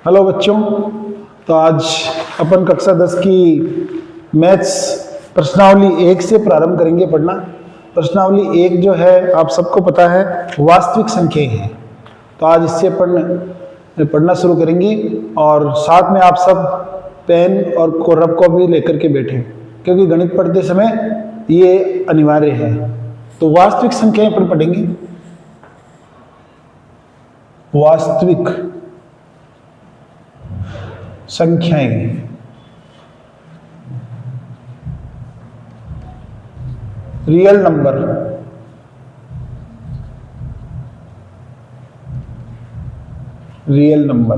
Hello बच्चों, तो आज अपन कक्षा 10 की मैथ्स प्रश्नावली 1 से प्रारंभ करेंगे पढ़ना। प्रश्नावली 1 जो है आप सबको पता है वास्तविक संख्याएं हैं। तो आज इससे अपन पढ़ना शुरू करेंगे और साथ में आप सब पेन और रब कॉपी लेकर के बैठें, क्योंकि गणित पढ़ते समय ये अनिवार्य है। तो वास्तविक संख्याएं अपन पढ़ेंगे। वास्तविक संख्याएं, रियल नंबर, रियल नंबर,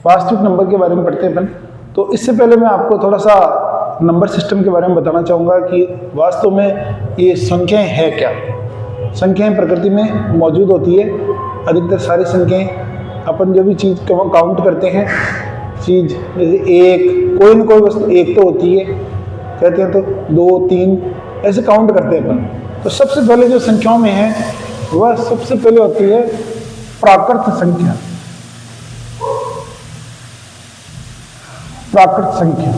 वास्तविक नंबर के बारे में पढ़ते हैं अपन। तो इससे पहले मैं आपको थोड़ा सा नंबर सिस्टम के बारे में बताना चाहूँगा कि वास्तव में ये संख्याएं है क्या। संख्याएं प्रकृति में मौजूद होती है। अधिकतर सारी संख्याएं अपन जो भी चीज़ काउंट करते हैं, चीज़ जैसे एक, कोई न कोई वस्तु एक तो होती है, कहते हैं तो 2, 3 ऐसे काउंट करते हैं अपन। तो सबसे पहले जो संख्याओं में है वह सबसे पहले होती है प्राकृत संख्या। प्राकृत संख्या,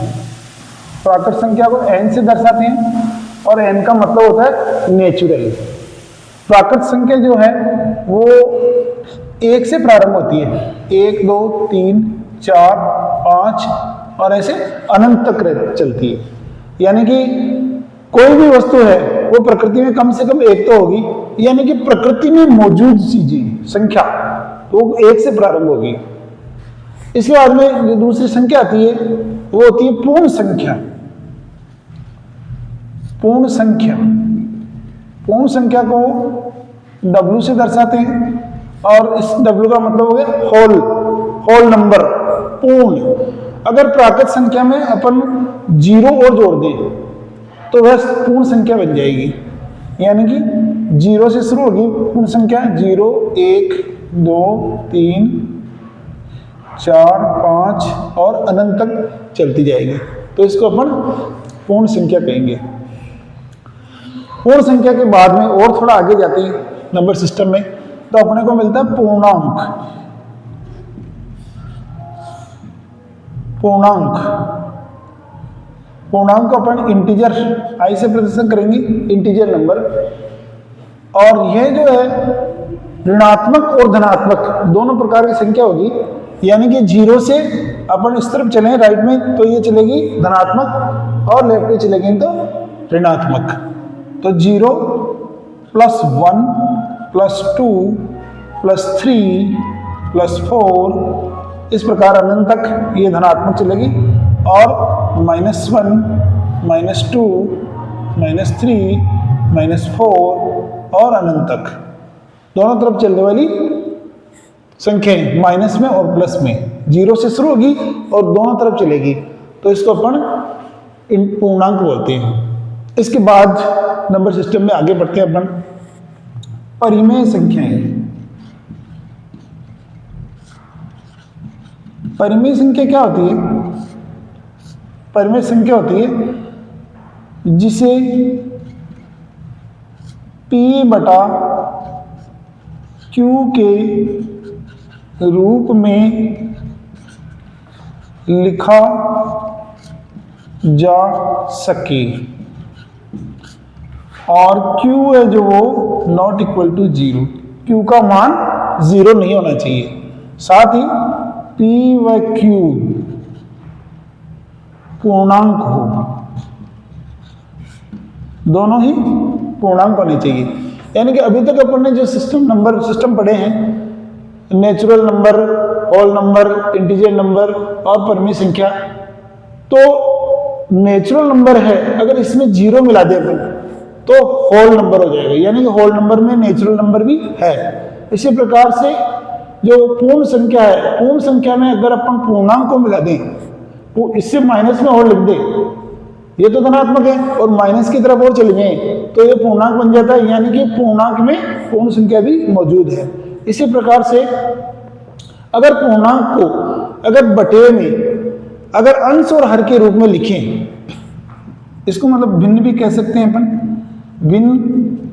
प्राकृत संख्या को n से दर्शाते हैं और n का मतलब होता है नेचुरल। प्राकृत संख्या जो है वो 1 से प्रारंभ होती है। 1, 2, 3, 4, 5 और ऐसे अनंत तक चलती है। यानी कि कोई भी वस्तु है वो प्रकृति में कम से कम एक तो होगी, यानी कि प्रकृति में मौजूद चीजें संख्या तो 1 से प्रारंभ होगी। इसके बाद में जो दूसरी संख्या आती है वो होती है पूर्ण संख्या। पूर्ण संख्या, पूर्ण संख्या को W से दर्शाते हैं और इस W का मतलब हो गया होल, होल नंबर, पूर्ण। अगर प्राकृत संख्या में अपन 0 और जोड़ दें तो वह पूर्ण संख्या बन जाएगी। यानी कि 0 से शुरू होगी पूर्ण संख्या, 0, 1, 2, 3, 4, 5 और अनंत तक चलती जाएगी। तो इसको अपन पूर्ण संख्या कहेंगे। पूर्ण संख्या के बाद में और थोड़ा आगे जाते हैं नंबर सिस्टम में, तो अपने को मिलता है पूर्णांक। पूर्णांक, पूर्णांक को अपन इंटीजर i से प्रदर्शन करेंगे, इंटीजर नंबर। और यह जो है ऋणात्मक और धनात्मक दोनों प्रकार की संख्या होगी। यानी कि 0 से अपन इस तरफ चलें राइट में तो ये चलेगी धनात्मक और लेफ्ट में चलेगी तो ऋणात्मक। तो 0 + 1 + 2 + 3 + 4 इस प्रकार अनंत तक ये धनात्मक चलेगी। और -1 -2 -3 -4 और अनंत तक दोनों तरफ चलने वाली संख्याएं माइनस में और प्लस में, 0 से शुरू होगी और दोनों तरफ चलेगी। तो इसको अपन पूर्णांक बोलते हैं। इसके बाद नंबर सिस्टम में आगे बढ़ते हैं अपन परिमेय संख्याएं। परिमेय संख्या क्या होती है? परिमेय संख्या होती है जिसे P/Q के रूप में लिखा जा सके और Q है जो वो ≠ 0, Q का मान 0 नहीं होना चाहिए। साथ ही P व Q पूर्णांक हो, दोनों ही पूर्णांक होने चाहिए। यानी कि अभी तक अपन ने जो नंबर सिस्टम पढ़े हैं, natural number, whole number, integer number और परिमेय संख्या, तो नेचुरल नंबर है अगर इसमें 0 मिला दे तो होल नंबर हो जाएगा। यानी कि होल नंबर में नेचुरल नंबर भी है। इसी प्रकार से जो पूर्ण संख्या है, पूर्ण संख्या में अगर अपन पूर्णांक को मिला दें तो इससे माइनस में और लिख दे, ये तो धनात्मक है और माइनस की तरफ और चले गए तो ये पूर्णांक बन जाता है। यानी कि पूर्णांक में पूर्ण संख्या भी मौजूद है। इसी प्रकार से अगर पूर्णांक को अगर बटे में अगर अंश और हर के रूप में लिखें, इसको मतलब भिन्न भी कह सकते हैं अपन। भिन्न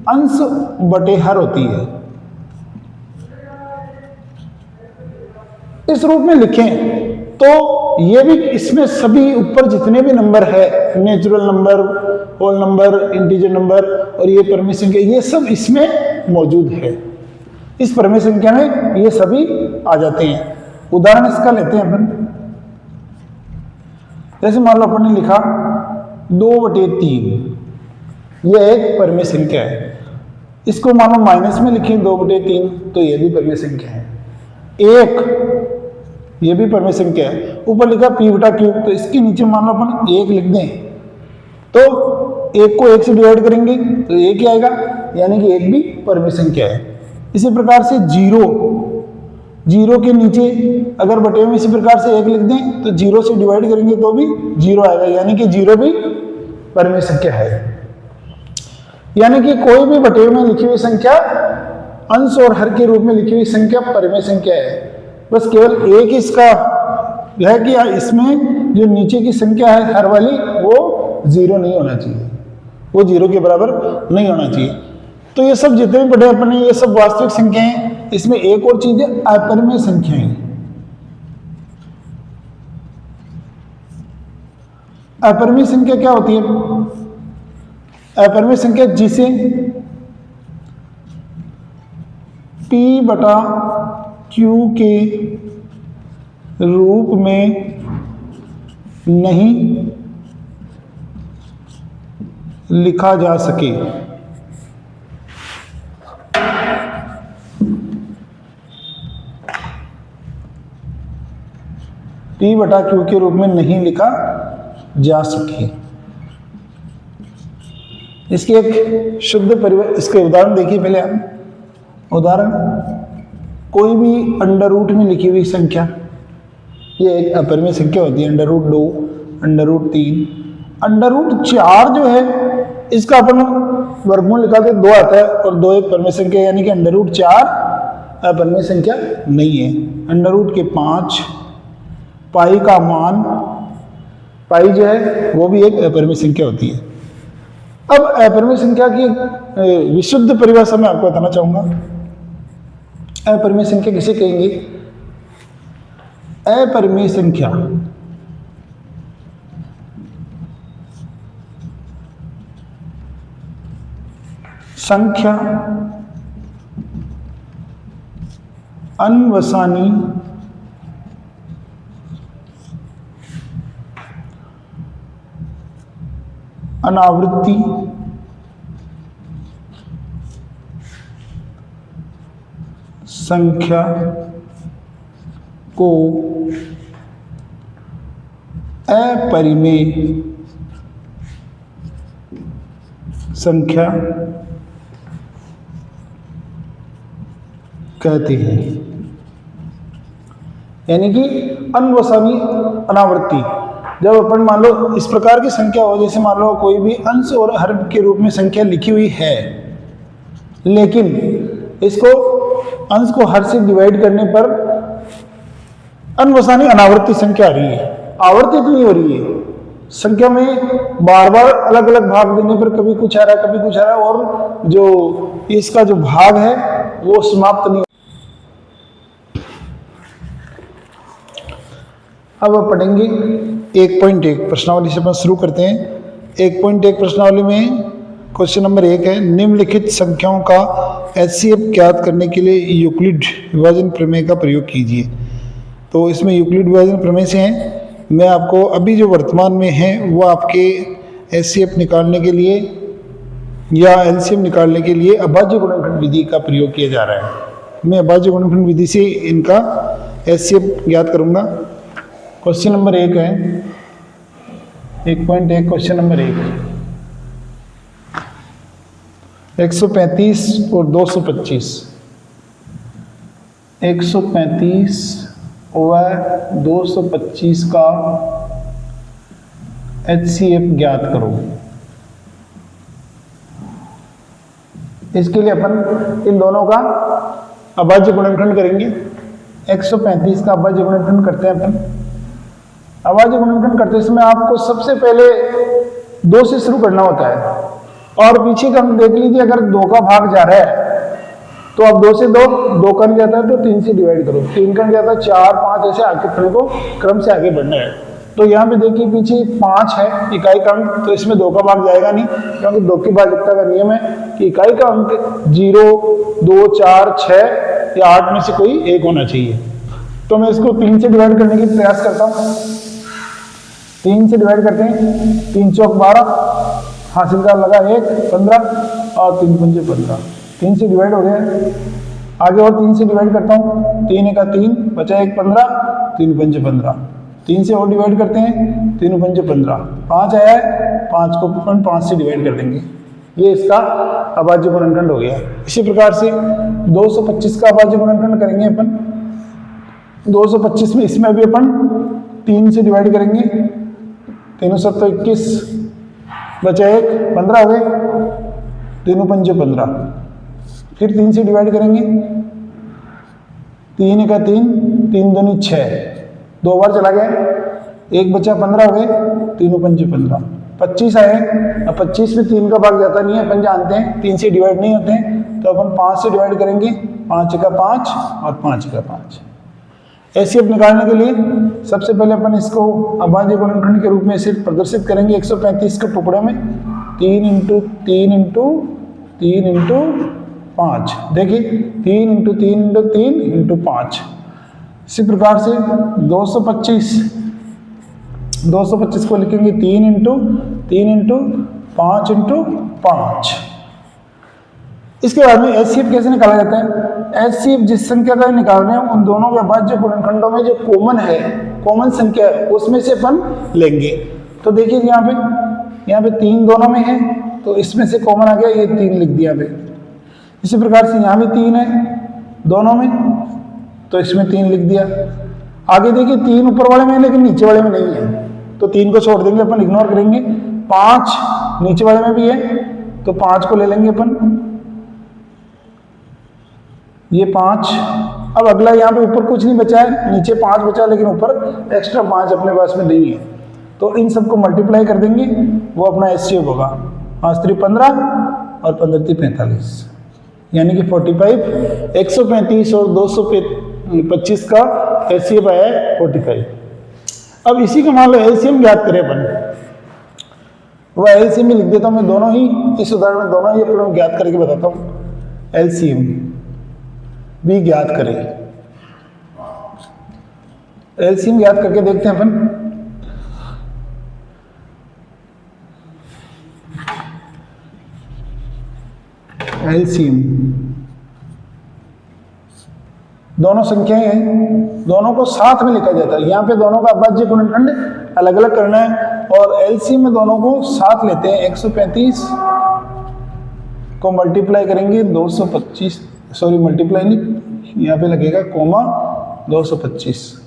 अंश बटे हर होती है। इस रूप में लिखें तो ये भी, इसमें सभी ऊपर जितने भी नंबर है, natural number, whole number, integer number और ये परमेय संख्या, ये सब इसमें मौजूद है। इस परमेय संख्या में ये सभी आ जाते हैं। उदाहरण इसका लेते हैं अपन। जैसे मान लो अपन ने लिखा 2/3, यह एक परमेय संख्या है। इसको मान लो माइनस में लिखें 2/3, तो यह भी परमेय संख्या है। 1, ये भी परमेय संख्या है। ऊपर लिखा p/3, तो इसके नीचे मान लो अपन 1 लिख दें, तो 1 को 1 से डिवाइड करेंगे तो 1 ही आएगा, यानी कि 1 भी परमेय संख्या है। इसी प्रकार से 0 के नीचे अगर बटे में इसी प्रकार से 1 लिख दें तो 0 से डिवाइड करेंगे तो भी 0 आएगा, यानी कि 0 भी परमेय संख्या है। यानी कि कोई भी बटे में लिखी हुई संख्या, अंश और हर के रूप में लिखी हुई संख्या परमेय संख्या है। बस केवल एक इसका है कि इसमें जो नीचे की संख्या है हर वाली, वो 0 नहीं होना चाहिए, वो 0 के बराबर नहीं होना चाहिए। तो ये सब जितने बड़े अपने, ये सब वास्तविक संख्याएं हैं। इसमें एक और चीज है, अपरिमेय संख्याएं। अपरिमेय संख्या क्या होती है? अपरिमेय संख्या जिसे p/q के रूप में नहीं लिखा जा सके। p/q के रूप में नहीं लिखा जा सके। इसकी एक शुद्ध परिवर्तन, इसके उदाहरण देखिए पहले आप। उदाहरण, कोई भी अंडर रूट में लिखी हुई संख्या, ये एक अपरिमेय संख्या होती है। √2, √3, √4 जो है, इसका अपन वर्गमूल निकालते 2 आता है, और 2 एक परमेय संख्या, यानी कि √4 अपरिमेय संख्या नहीं है। √5, पाई का मान, पाई जो है वो भी एक अपरिमेय संख्या होती है। अब अपरिमेय संख्या की विशुद्ध परिभाषा मैं आपको बताना चाहूंगा। अपरिमेय संख्या किसे कहेंगे? अपरिमेय संख्या संख्या अनवसानी अनावृत्ति संख्या को अपरिमेय संख्या कहते हैं। यानी कि अनवसानी अनावृत्ति, जब अपन मान लो इस प्रकार की संख्या हो, जैसे मान लो कोई भी अंश और हर के रूप में संख्या लिखी हुई है, लेकिन इसको अंश को हर से डिवाइड करने पर अनवसानी अनावर्ती संख्या आ रही है, आवर्तित नहीं हो रही है। संख्या में बार बार अलग अलग भाग देने पर कभी कुछ आ रहा है, कभी कुछ आ रहा है, और जो इसका जो भाग है वो समाप्त नहीं। अब आप पढ़ेंगे 1.1 प्रश्नावली से अपन शुरू करते हैं। 1.1 प्रश्नावली में क्वेश्चन नंबर 1 है, निम्नलिखित संख्याओं का HCF ज्ञात करने के लिए यूक्लिड विभाजन प्रमेय का प्रयोग कीजिए। तो इसमें यूक्लिड विभाजन प्रमेय से हैं, मैं आपको अभी जो वर्तमान में है वो आपके HCF निकालने के लिए या LCM निकालने के लिए अभाज्य गुणनखंड विधि का प्रयोग किया जा रहा है। मैं अभाज्य गुणनखंड विधि से इनका HCF ज्ञात करूँगा। क्वेश्चन नंबर 1 है 1.1 क्वेश्चन नंबर 1, 135 और 225, 135 और 225 का HCF ज्ञात करो। इसके लिए अपन इन दोनों का अभाज्य गुणनखंड करेंगे। 135 का अभाज्य गुणनखंड करते हैं अपन। अभाज्य गुणनखंड करते समय आपको सबसे पहले 2 से शुरू करना होता है, और पीछे का देख लीजिए, अगर 2 का भाग जा रहा है तो अब 2 से 2 कर जाता है तो 3 से डिवाइड करो, 3 कर जाता है 4 5, ऐसे आगे अपने को क्रम से आगे बढ़ना है। तो यहाँ पे देखिए पीछे 5 है इकाई का अंक, तो इसमें 2 का भाग जाएगा नहीं, क्योंकि 2 की भाजकता का नियम है कि इकाई का अंक 0 2 4 6 या 8 में से कोई एक होना चाहिए। तो मैं इसको 3 से डिवाइड करने की प्रयास करता हूँ। 3 से डिवाइड करते हैं, 3 चौक 12, हासिल का लगा 1 15 और 3 पंजे 15, 3 से डिवाइड हो गया। आगे और 3 से डिवाइड करता हूँ, 3 एका 3 बचा 1 15, 3 पंजे 15, 3 से और डिवाइड करते हैं, 3 पंजे 15, 5 आया है, 5 को 5 से डिवाइड कर देंगे। ये इसका अभाज्य गुणनखंड हो गया। इसी प्रकार से 225 का अभाज्य गुणनखंड करेंगे अपन। 225 में इसमें भी अपन 3 से डिवाइड करेंगे, 3 7 21 बचा 1 15 हो गए, 3 पंजे 15, फिर 3 से डिवाइड करेंगे, 3 एका 3 3 दूनी 6, 2 बार चला गया, 1 बचा 15 हो गए, 3 पंजे 15, 25 आए। अब 25 में 3 का भाग जाता नहीं है, अपन जानते हैं 3 से डिवाइड नहीं होते हैं, तो अपन 5 से डिवाइड करेंगे, 5 का 5 और 5 का 5। एचसीएफ निकालने के लिए सबसे पहले अपन इसको अभाज्य गुणनखंड के रूप में इसे प्रदर्शित करेंगे 135 के टुकड़े में, 3 इंटू 3 इंटू 3 इंटू 5। देखिए 3 इंटू 3 इंटू 3 इंटू 5। इसी प्रकार से 225 को लिखेंगे 3 इंटू 5 इंटू 5। इसके बाद में एचसीएफ कैसे निकाला जाता है? एचसीएफ जिस संख्या का निकाल रहे हैं उन दोनों के अभाज्य गुणनखंडों में जो कॉमन संख्या है उसमें से अपन लेंगे। तो देखिए यहाँ पे 3 दोनों में है, तो इसमें से कॉमन आ गया, ये 3 लिख दिया पे। इसी प्रकार से यहाँ भी 3 है दोनों में, तो इसमें 3 लिख दिया। आगे देखिए 3 ऊपर वाले में है लेकिन नीचे वाले में नहीं है, तो 3 को छोड़ देंगे अपन, इग्नोर करेंगे। 5 नीचे वाले में भी है, तो 5 को ले लेंगे अपन, ये 5। अब अगला यहाँ पे ऊपर कुछ नहीं बचा है, नीचे 5 बचा, लेकिन ऊपर एक्स्ट्रा 5 अपने पास में नहीं है, तो इन सबको मल्टीप्लाई कर देंगे, वो अपना एचसीएफ होगा। 5 3 15 और 15 3 45, यानी कि 45। 135 और 225 का एचसीएफ आया है 45। अब इसी का मान लो एलसीएम ज्ञात करें अपन, वो एलसीएम में लिख देता हूँ मैं, दोनों ही इस उदाहरण में दोनों ही अपन ज्ञात करके बताता हूँ। एलसीएम भी ज्ञात करें, एलसीएम ज्ञात करके देखते हैं अपन। एलसीएम दोनों संख्याएं हैं, दोनों को साथ में लिखा जाता है। यहाँ पे दोनों का अभाज्य गुणनखंड अलग अलग करना है, और एलसीएम में दोनों को साथ लेते हैं। 135 को मल्टीप्लाई करेंगे 225, सॉरी मल्टीप्लाई नहीं, यहाँ पे लगेगा कोमा 225।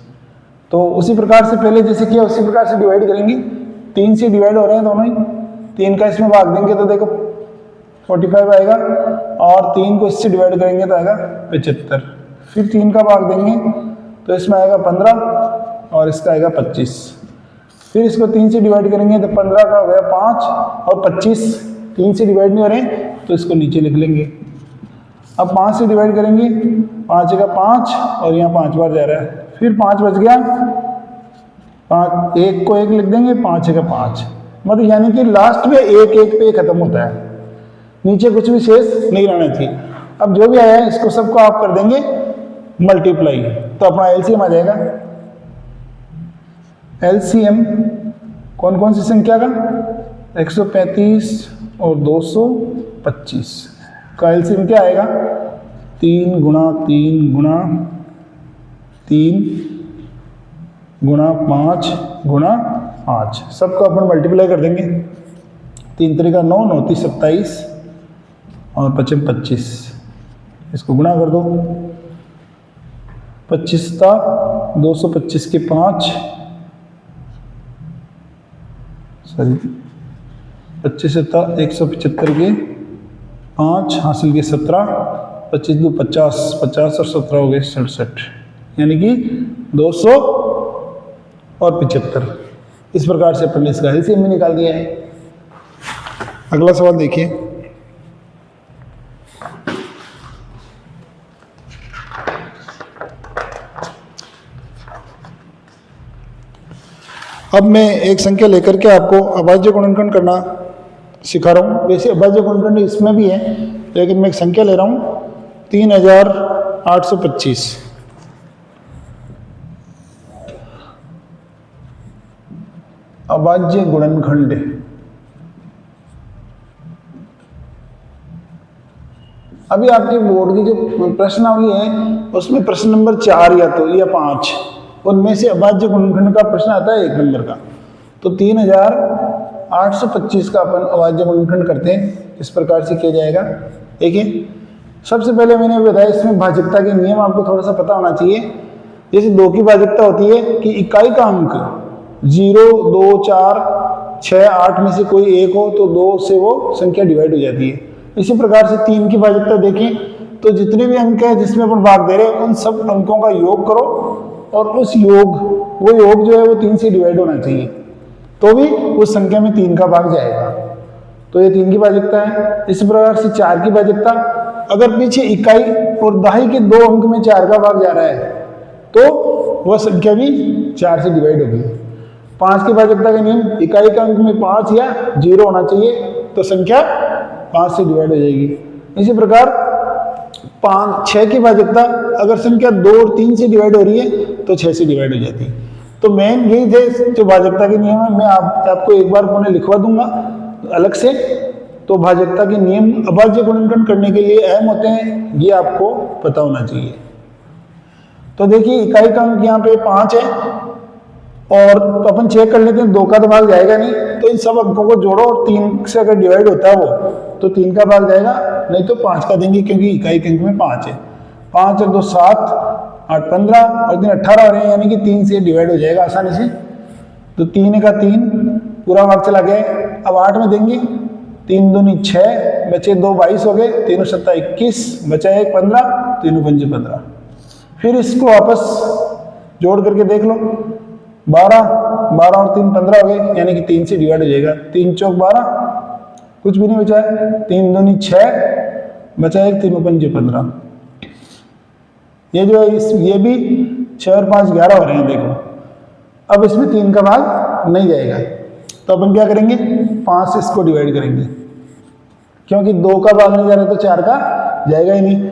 तो उसी प्रकार से पहले जैसे किया उसी प्रकार से डिवाइड करेंगे। 3 से डिवाइड हो रहे हैं दोनों ही, 3 का इसमें भाग देंगे तो देखो 45 आएगा, और 3 को इससे डिवाइड करेंगे तो आएगा 75। फिर 3 का भाग देंगे तो इसमें आएगा 15 और इसका आएगा 25। फिर इसको 3 से डिवाइड करेंगे तो 15 का हो गया 5 और 25 3 से डिवाइड नहीं हो रहे तो इसको नीचे लिख लेंगे। अब 5 से डिवाइड करेंगे, 5 का 5 और यहाँ 5 बार जा रहा है, फिर 5 बच गया, 5 1 को 1 लिख देंगे, 5 का 5, मतलब यानी कि लास्ट में 1 1 पे खत्म होता है, नीचे कुछ भी शेष नहीं रहना चाहिए। अब जो भी आया है इसको सबको आप कर देंगे मल्टीप्लाई, तो अपना एलसीएम आ जाएगा। एलसीएम कौन कौन सी संख्या का? 135 और 225 का एलसीएम क्या आएगा? 3 गुणा 3 गुणा 3 गुणा 5 गुणा 5, सबको अपन मल्टीप्लाई कर देंगे। 3 3 9, 9 3 27 और 5 25, इसको गुणा कर दो। 25 था 225 के 5, सॉरी 25 था 175 के 5, हासिल के 17, 25 2 50, 50 और 17 हो गए 67, यानी कि 200 और 75। इस प्रकार से अपन ने इसका एलसीएम भी निकाल दिया है। अगला सवाल देखिए, अब मैं एक संख्या लेकर के आपको अभाज्य गुणनखंड करना सिखा रहा हूँ। वैसे अभाज्य गुणनखंड इसमें भी है, लेकिन मैं एक संख्या ले रहा हूँ 3825। अभाज्य गुणनखंड अभी आपके बोर्ड की जो प्रश्नावली है उसमें प्रश्न नंबर 4 या तो या 5 उनमें से अभाज्य गुणनखंड का प्रश्न आता है 1 नंबर का। तो 3825 का अपन अभाज्य गुणनखंड करते हैं। इस प्रकार से किया जाएगा। देखिए, सबसे पहले मैंने बताया इसमें भाजकता के नियम आपको थोड़ा सा पता होना चाहिए। जैसे 2 की भाजकता होती है कि इकाई का अंक 0, 2, 4, 6, 8 में से कोई एक हो तो 2 से वो संख्या डिवाइड हो जाती है। इसी प्रकार से 3 की भाजकता देखें तो जितने भी अंक हैं जिसमें अपन भाग दे रहे हैं उन सब अंकों का योग करो और वो योग जो है वो 3 से डिवाइड होना चाहिए, तो भी उस संख्या में 3 का भाग जाएगा। तो ये 3 की भाजकता है। इसी प्रकार से 4 की भाजकता, अगर पीछे इकाई और दहाई के 2 अंक में 4 का भाग जा रहा है तो वह संख्या भी 4 से डिवाइड होगी। 5 की भाजकता का नियम, इकाई का अंक में 5 या 0 होना चाहिए तो संख्या 5 से डिवाइड हो जाएगी। इसी प्रकार 6 की भाजकता, अगर संख्या 2 और 3 से डिवाइड हो रही है तो 6 से डिवाइड हो जाती है। तो मेन यही थे जो भाजकता के नियम है, मैं आपको एक बार पुनः लिखवा दूंगा अलग से। तो भाजकता के नियम अभाज्य गुणनखंड करने के लिए अहम होते हैं, ये आपको पता होना चाहिए। तो देखिए, इकाई का अंक यहाँ पे 5 है और तो अपन चेक कर लेते हैं 2 का तो भाग जाएगा नहीं, तो इन सब अंकों को जोड़ो और 3 से अगर डिवाइड होता है वो तो 3 का भाग जाएगा, नहीं तो 5 का देंगे क्योंकि इकाई के अंक में 5 है। 5 और 2 7, 8 15 और 3 18 हो रहे हैं, यानी कि 3 से डिवाइड हो जाएगा आसानी से। तो 3 का 3 पूरा भाग चला गया। अब 8 में देंगे, 3 दूनी 6, बचे 2 22 हो गए, 3 7 21, बचा 1 15, 3 5 15। फिर इसको वापस जोड़ करके देख लो, 12 और 3 15 हो गए, यानी कि 3 से डिवाइड हो जाएगा। 3 चौक 12, कुछ भी नहीं बचा है। 3 दूनी 6, बचा 1, 3 5 15। ये जो है ये भी 6 और 5 11 हो रहे हैं। देखो, अब इसमें 3 का भाग नहीं जाएगा तो अपन क्या करेंगे, 5 से इसको डिवाइड करेंगे, क्योंकि 2 का भाग नहीं जा रहा तो 4 का जाएगा ही नहीं।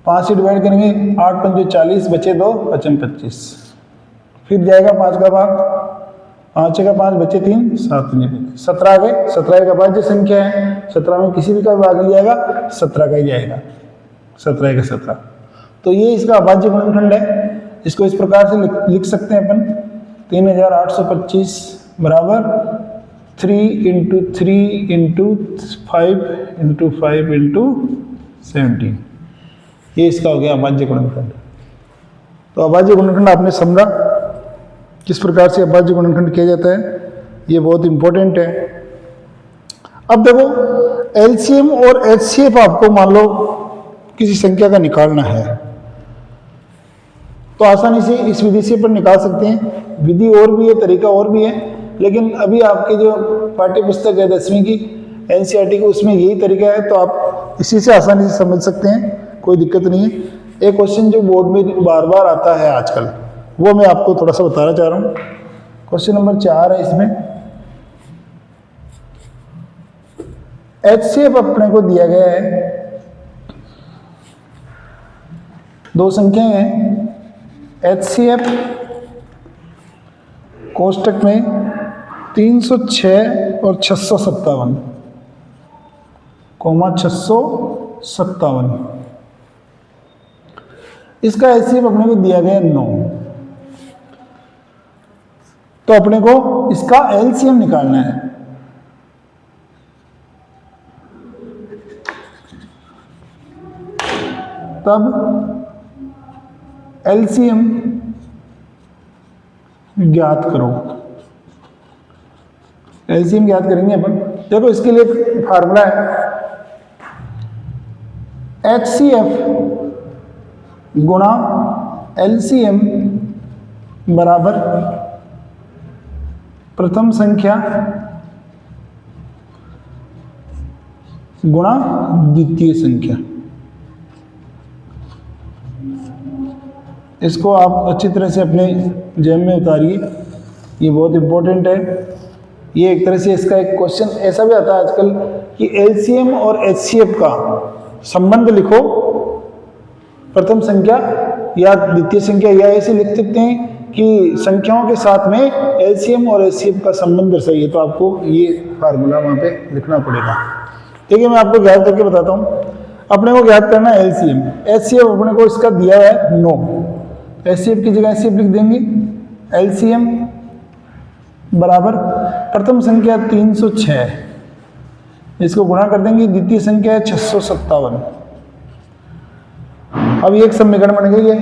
5 से डिवाइड करेंगे, 8 5 40, बचे 2 5 25। फिर जाएगा 5 का भाग, 5 का 5, बचे 3 7 17 आ गए। 17 का भाज्य संख्या है, 17 में किसी भी का भाग नहीं जाएगा, 17 का ही जाएगा। 17 का 17। तो ये इसका अभाज्य गुणनखंड है। इसको इस प्रकार से लिख सकते हैं अपन, 3825 बराबर 3 × 3 × 5 × 5 × 17। ये इसका हो गया अभाज्य गुणनखंड। तो अभाज्य गुणनखंड आपने समझा किस प्रकार से अभाज्य गुणनखंड किया जाता है, ये बहुत इंपॉर्टेंट है। अब देखो, एलसीएम और एचसीएफ आपको मान लो किसी संख्या का निकालना है तो आसानी से इस विधि से अपन निकाल सकते हैं। विधि और भी है, तरीका और भी है, लेकिन अभी आपके जो पाठ्य पुस्तक है 10वीं की एनसीईआरटी की, उसमें यही तरीका है, तो आप इसी से आसानी से समझ सकते हैं, कोई दिक्कत नहीं है। एक क्वेश्चन जो बोर्ड में बार बार आता है आजकल, वो मैं आपको थोड़ा सा बताना चाह रहा हूँ। क्वेश्चन नंबर 4 है। इसमें एचसीएफ अपने को दिया गया है, 2 संख्याएं हैं। एचसीएफ कोष्टक में 306 और 657, 657। इसका एचसीएफ अपने को दिया गया 9, तो अपने को इसका एलसीएम निकालना है। तब एलसीएम ज्ञात करो। एलसीएम ज्ञात करेंगे अपन। देखो, इसके लिए फार्मूला है, एचसीएफ गुणा एलसीएम बराबर प्रथम संख्या गुणा द्वितीय संख्या। इसको आप अच्छी तरह से अपने जेब में उतारिए। ये बहुत इंपॉर्टेंट है। ये एक तरह से इसका एक क्वेश्चन ऐसा भी आता है आजकल कि एलसीएम और एचसीएफ का संबंध लिखो, प्रथम संख्या या द्वितीय संख्या, या ऐसे लिख सकते हैं कि संख्याओं के साथ में एलसीएम और एचसीएफ का संबंध दर्शाइए। तो आपको ये फार्मूला वहाँ पे लिखना पड़ेगा। ठीक है, मैं आपको ज्ञात करके बताता हूँ। अपने को ज्ञात करना है एलसीएम, एचसीएफ अपने को इसका दिया है 9, एचसीएफ की जगह एचसीएफ लिख देंगे। एलसीएम बराबर प्रथम संख्या 306, इसको गुणा कर देंगे, द्वितीय संख्या है 657। अब ये एक समीकरण बन गई है,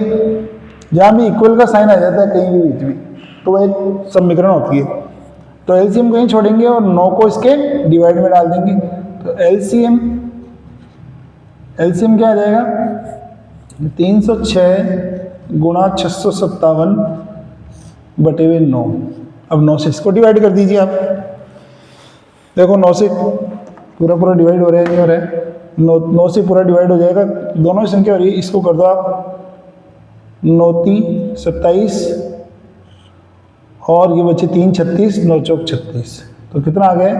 जहाँ भी इक्वल का साइन आ जाता है कहीं भी बीच में तो वह एक समीकरण होती है। तो एलसीएम कहीं छोड़ेंगे और 9 को इसके डिवाइड में डाल देंगे। तो एलसीएम क्या आ जाएगा, 306 गुणा 657 बटे हुए 9। अब 9 से इसको डिवाइड कर दीजिए आप। देखो 9 से पूरा डिवाइड हो रहा है, नहीं हो रहा है, 9 से पूरा डिवाइड हो जाएगा, दोनों ही संख्या हो रही है। इसको कर दो आप 9 3 27 और ये बचे 3 36, 9 चौक 36। तो कितना आ गया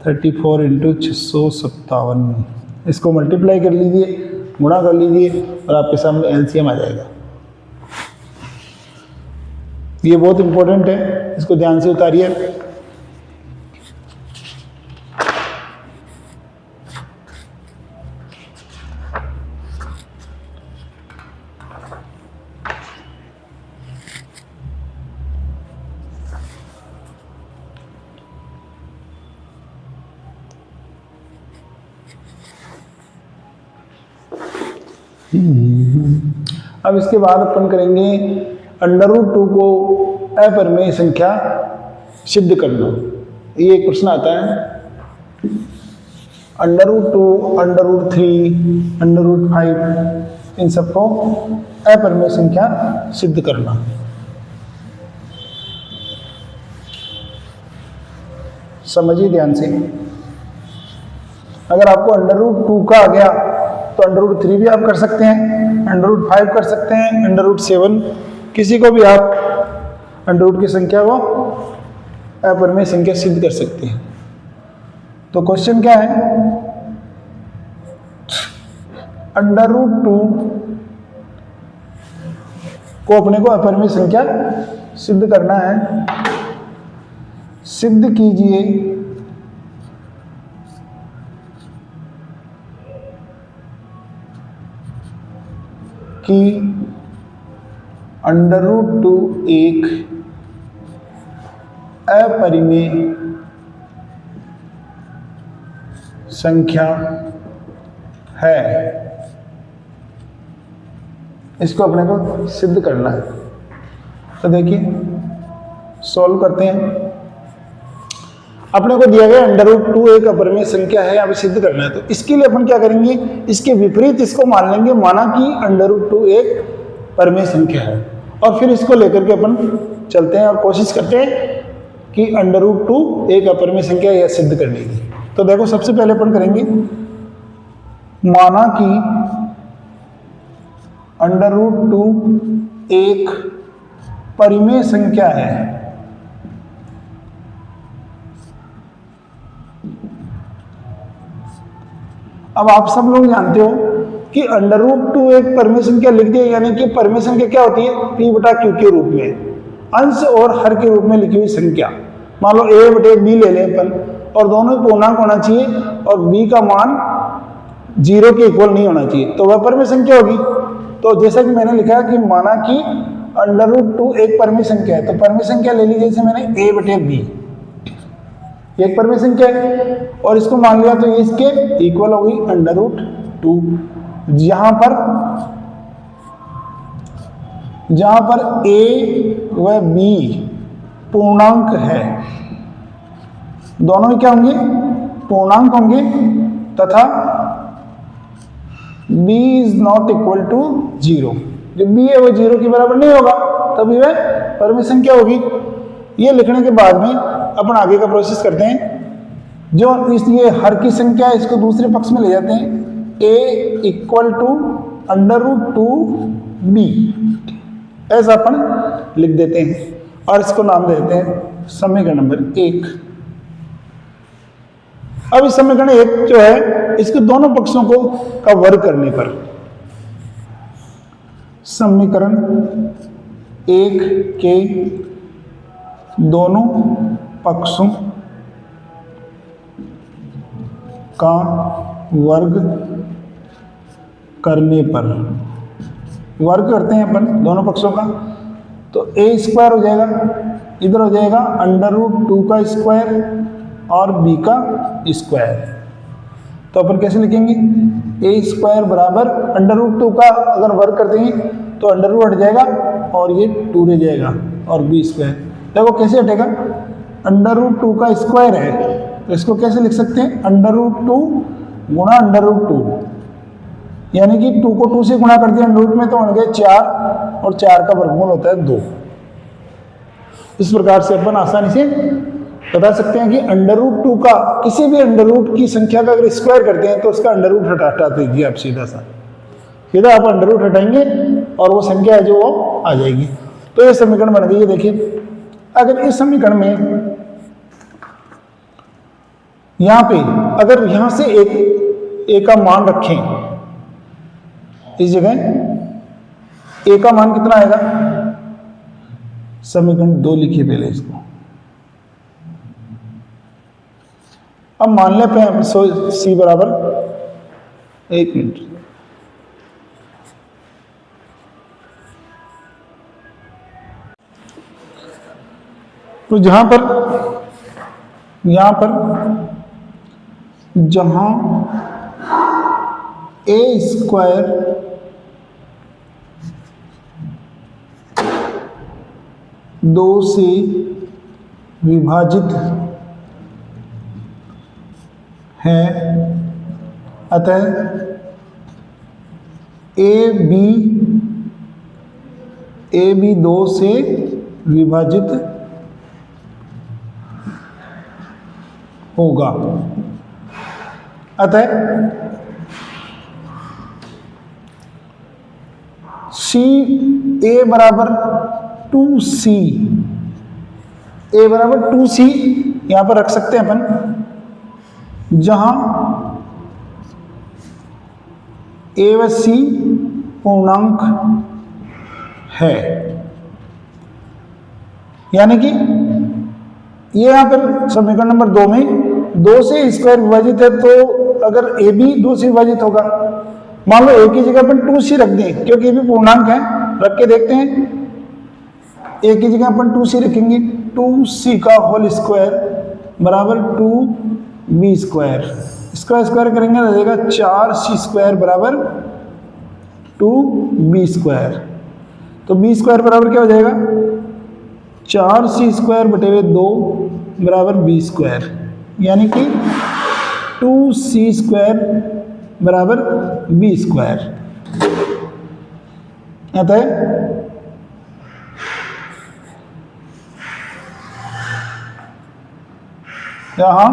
34 इंटू 657। इसको मल्टीप्लाई कर लीजिए, गुणा कर लीजिए और आपके सामने एलसीएम आ जाएगा। ये बहुत इंपॉर्टेंट है, इसको ध्यान से उतारिए। अब इसके बाद अपन करेंगे √2 को अपरिमेय संख्या सिद्ध करना। ये एक प्रश्न आता है, √2, √3, √5 इन सबको अपरिमेय संख्या सिद्ध करना। समझिए ध्यान से। अगर आपको √2 का आ गया तो √3 भी आप कर सकते हैं, √5 कर सकते हैं, √7, किसी को भी आप √ की संख्या को अपरिमेय संख्या सिद्ध कर सकते हैं। तो क्वेश्चन क्या है, √2 को अपने को अपरिमेय संख्या सिद्ध करना है। सिद्ध कीजिए कि √2 एक अपरिमेय संख्या है। इसको अपने को सिद्ध करना है। तो देखिए सॉल्व करते हैं। अपने को दिया गया √2 एक अपरिमेय संख्या है, यहाँ पे सिद्ध करना है। तो इसके लिए अपन क्या करेंगे, इसके विपरीत इसको मान लेंगे, माना कि √2 एक परिमेय संख्या है, और फिर इसको लेकर के अपन चलते हैं और कोशिश करते हैं कि √2 एक अपरिमेय संख्या यह सिद्ध करने की। तो देखो सबसे पहले अपन करेंगे, माना कि √2 एक परिमेय संख्या है। अब आप सब लोग जानते हो कि √2 एक परिमेय संख्या लिख दिया, यानी कि परिमेय संख्या क्या होती है, P/Q के रूप में, अंश और हर के रूप में लिखी हुई संख्या। मान लो A/B ले लें अपन, और दोनों पूर्णांक होना चाहिए और B का मान 0 के इक्वल नहीं होना चाहिए, तो वह परिमेय संख्या होगी। तो जैसा कि मैंने लिखा कि माना कि √2 एक परिमेय संख्या है, तो परिमेय संख्या ले ली जैसे मैंने A/B, एक परिमेय संख्या है, और इसको मान लिया तो ये इसके इक्वल हो गई √2। जहां पर A व B पूर्णांक है, दोनों ही क्या होंगे, पूर्णांक होंगे, तथा B is not equal to 0। जो B है वो 0 के बराबर नहीं होगा, तभी वह परिमेय संख्या होगी। ये लिखने के बाद में अपन आगे का प्रोसेस करते हैं। जो इसलिए हर की संख्या है, इसको दूसरे पक्ष में ले जाते हैं, A इक्वल टू √2B, ऐसा अपन लिख देते हैं। और इसको नाम देते हैं समीकरण नंबर 1। अब इस समीकरण 1 जो है इसके दोनों पक्षों को का वर्ग करने पर समीकरण 1 के दोनों पक्षों का वर्ग करने पर, वर्ग करते हैं अपन दोनों पक्षों का, तो a स्क्वायर हो जाएगा, इधर हो जाएगा √2 का स्क्वायर और b का स्क्वायर। तो अपन कैसे लिखेंगे, a स्क्वायर बराबर √2 का अगर वर्ग कर देंगे तो अंडर हट जाएगा और ये 2 रह जाएगा और b स्क्वायर। देखो कैसे हटेगा, √2 का स्क्वायर है तो इसको कैसे लिख सकते हैं, √2 गुणा √2, यानी कि 2 को 2 से गुणा कर दिया √ में तो बन गए 4 और 4 का वर्गमूल होता है 2। इस प्रकार से अपन आसानी से बता सकते हैं कि √2 का किसी भी √ की संख्या का अगर स्क्वायर करते हैं तो उसका √ हटा दीजिए आप, सीधा आप √ हटाएंगे और वो संख्या है जो वो आ जाएगी। तो ये समीकरण बन गई है। देखिए अगर इस समीकरण में यहां पे अगर यहां से एक का मान रखें, इस जगह a का मान कितना आएगा, समीकरण 2 लिखिए पहले इसको। अब मान ले पे c बराबर, एक मिनट, तो यहां पर जहां a स्क्वायर दो से विभाजित है, अतः ए बी 2 से विभाजित होगा, अतः a बराबर 2c, यहां पर रख सकते हैं अपन, जहां a व c पूर्णांक है, यानी कि ये यहां पर समीकरण नंबर 2 में 2 से स्क्वायर विभाजित है, तो अगर a भी 2 से विभाजित होगा, मान लो a की जगह अपन 2c रख दें क्योंकि ये भी पूर्णांक है, रख के देखते हैं, a की जगह अपन 2c रखेंगे, 2c का होल स्क्वायर बराबर 2b स्क्वायर, इसका स्क्वायर करेंगे तो देगा 4c स्क्वायर बराबर 2b स्क्वायर। तो b स्क्वायर बराबर क्या हो जाएगा, 4c स्क्वायर बटे हुए 2 बराबर b स्क्वायर, यानी कि 2c स्क्वायर बराबर b स्क्वायर। अतः यहां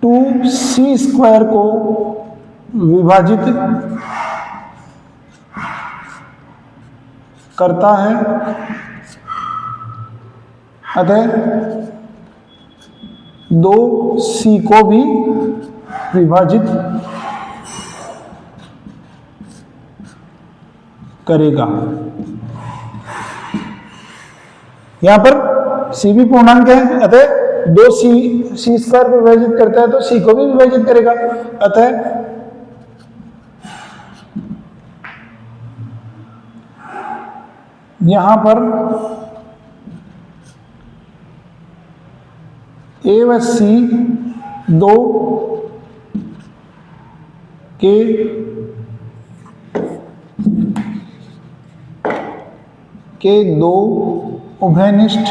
2c स्क्वायर को विभाजित करता है, अतः 2c को भी विभाजित करेगा। यहां पर c भी पूर्णांक है, अतः 2c स्क्वायर को विभाजित करता है तो c को भी विभाजित करेगा, अतः यहां पर a व c दो के दो उभयनिष्ठ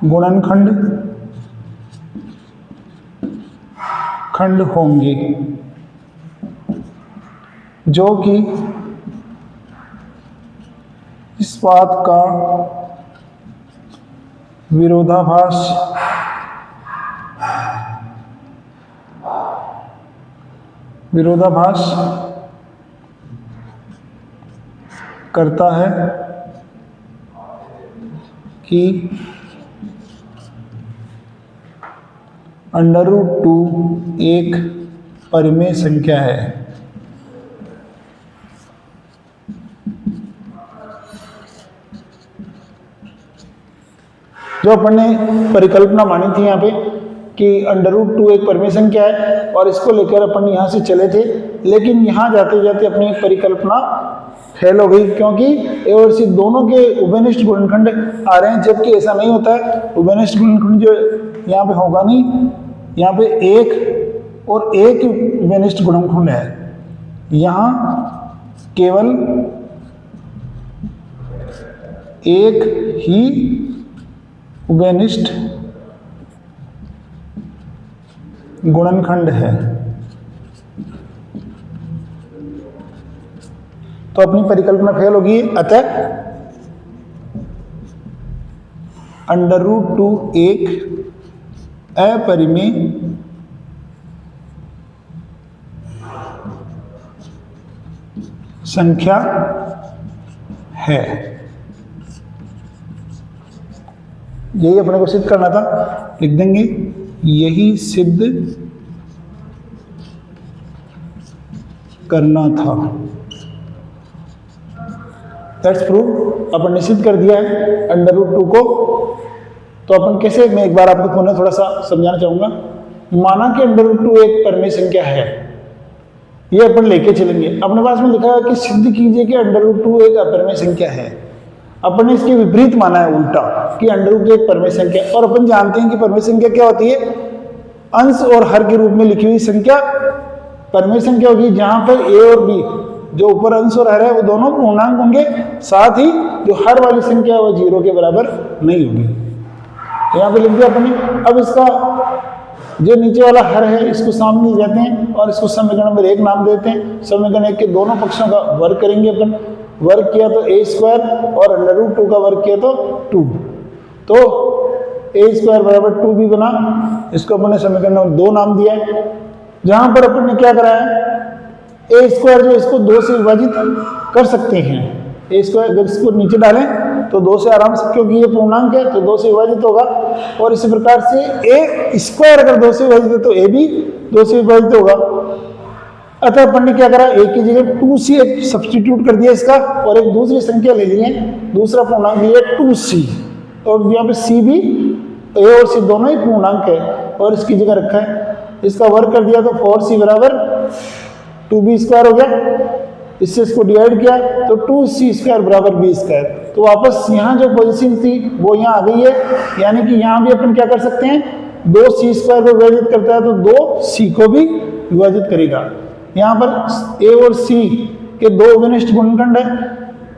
गुणनखंड खंड होंगे, जो कि इस बात का विरोधाभास विरोधाभास करता है कि √2 एक परिमेय संख्या है। जो अपन ने परिकल्पना मानी थी यहाँ पे कि √2 एक परिमेय संख्या है और इसको लेकर अपन यहाँ से चले थे, लेकिन यहाँ जाते जाते अपनी परिकल्पना फेल हो गई, क्योंकि ए और सी दोनों के उभयनिष्ठ गुणनखंड आ रहे हैं, जबकि ऐसा नहीं होता है। उभयनिष्ठ गुणनखंड जो यहाँ पे होगा नहीं, यहाँ पे एक और एक उभयनिष्ठ गुणनखंड है, यहाँ केवल एक ही उभयनिष्ठ गुणनखंड है। तो अपनी परिकल्पना फेल होगी, अतः √2 एक अपरिमेय संख्या है। यही अपने को सिद्ध करना था, लिख देंगे यही सिद्ध करना था। That's prove. अपन ने सिद्ध कर दिया है √2 को। तो अपन कैसे, मैं एक बार आपको पुनः थोड़ा सा समझाना चाहूंगा। माना कि √2 एक परिमेय संख्या है, ये अपन लेके चलेंगे। अपने पास में लिखा है कि सिद्ध कीजिए कि √2 एक अपरिमेय संख्या है। अपन ने इसके विपरीत माना है, उल्टा, कि √2 एक परिमेय संख्या। और अपन जानते हैं कि परिमेय संख्या क्या होती है, अंश और हर के रूप में लिखी हुई संख्या परिमेय संख्या होगी, जहां पर ए और बी जो ऊपर अंश और हर है वो दोनों पूर्णांक होंगे, साथ ही जो हर वाली संख्या है वो 0 के बराबर नहीं होगी। यहाँ पे लिख दिया अपने। अब इसका जो नीचे वाला हर है इसको सामने ले जाते हैं और इसको समीकरण नंबर 1 नाम देते हैं। समीकरण 1 के दोनों पक्षों का वर्ग करेंगे अपन। वर्ग किया तो a² और √2 का वर्ग किया तो 2, तो a² बराबर 2 भी बना। इसको अपन ने समीकरण नंबर 2 नाम दिया है। जहां पर अपन ने क्या करा है, a² जो इसको 2 से विभाजित कर सकते हैं। a² अगर इसको नीचे डालें तो 2 से आराम से, क्योंकि ये पूर्णांक है तो 2 से विभाजित होगा। और इसी प्रकार से a² अगर 2 से विभाजित है तो a भी 2 से विभाजित होगा। अतः अपन ने क्या करा, a की जगह 2c एक सब्स्टिट्यूट कर दिया इसका, और एक दूसरी संख्या ले ली है, दूसरा पूर्णांक लिया 2c, और यहाँ पे c भी, a और c दोनों ही पूर्णांक है, और इसकी जगह रखा है। इसका वर्ग कर दिया तो 4c बराबर 2b² हो गया। इससे इसको डिवाइड किया तो 2c² बराबर b²। तो वापस यहाँ जो पोजीशन थी वो यहाँ आ गई है, यानी कि यहाँ भी अपन क्या कर सकते हैं, 2c² को विभाजित करता है तो 2c को भी विभाजित करेगा। यहाँ पर a और c के 2 उभयनिष्ठ गुणनखंड है,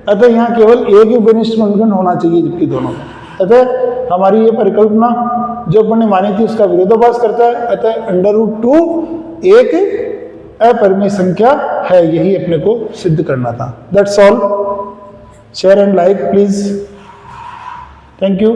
अतः यहाँ केवल एक ही उभयनिष्ठ गुणनखंड होना चाहिए, जबकि दोनों। अतः हमारी ये परिकल्पना जो अपन ने मानी थी उसका विरोधाभास करता है। अतः √2 एक अपरिमेय संख्या है, यही अपने को सिद्ध करना था। That's all. Share and like please. Thank you.